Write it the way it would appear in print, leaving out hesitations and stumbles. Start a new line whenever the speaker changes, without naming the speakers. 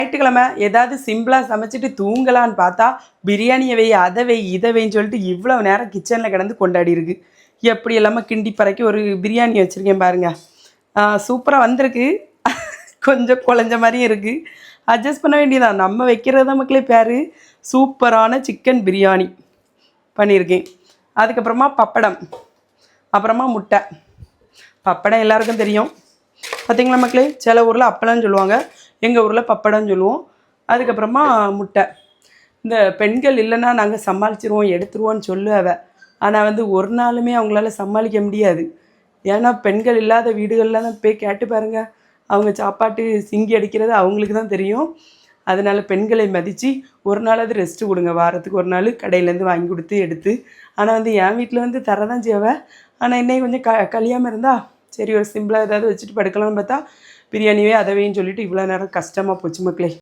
ஞாயிற்றுக்கிழமை ஏதாவது சிம்பிளாக சமைச்சிட்டு தூங்கலான்னு பார்த்தா பிரியாணியை வை அதை வை இதை வைன்னு சொல்லிட்டு இவ்வளோ நேரம் கிச்சனில் கிடந்து கொண்டாடி இருக்கு. எப்படி இல்லாமல் கிண்டி பறக்கி ஒரு பிரியாணி வச்சுருக்கேன் பாருங்கள். சூப்பராக வந்திருக்கு. கொஞ்சம் குழஞ்ச மாதிரியும் இருக்குது. அட்ஜஸ்ட் பண்ண வேண்டியதான். நம்ம வைக்கிறது மக்களே பேர். சூப்பரான சிக்கன் பிரியாணி பண்ணியிருக்கேன். அதுக்கப்புறமா பப்படம், அப்புறமா முட்டை. பப்படம் எல்லாருக்கும் தெரியும் பார்த்திங்களா மக்களே. சில ஊரில் அப்பளம்னு சொல்லுவாங்க, எங்கள் ஊரில் பப்படம்னு சொல்லுவோம். அதுக்கப்புறமா முட்டை. இந்த பெண்கள் இல்லைன்னா நாங்கள் சமாளிச்சிருவோம் எடுத்துருவோன்னு சொல்லுவ. ஆனால் ஒரு நாளுமே அவங்களால சமாளிக்க முடியாது. ஏன்னா பெண்கள் இல்லாத வீடுகளில் தான் போய் கேட்டு பாருங்கள், அவங்க சாப்பாட்டு சிங்கி அடிக்கிறது அவங்களுக்கு தான் தெரியும். அதனால் பெண்களை மதித்து ஒரு நாளாவது ரெஸ்ட்டு கொடுங்க. வாரத்துக்கு ஒரு நாள் கடையிலேருந்து வாங்கி கொடுத்து எடுத்து. ஆனால் என் வீட்டில் தரதான் செய்வேன். ஆனால் இன்னைக்கு கொஞ்சம் கழியாமல் இருந்தால் சரி ஒரு சிம்பிளாக ஏதாவது வச்சுட்டு படுக்கலாம்னு பார்த்தா பிரியாணியே அதவைன்னு சொல்லிட்டு இவ்வளோ நேரம் கஷ்டமாக போச்சு மக்களே.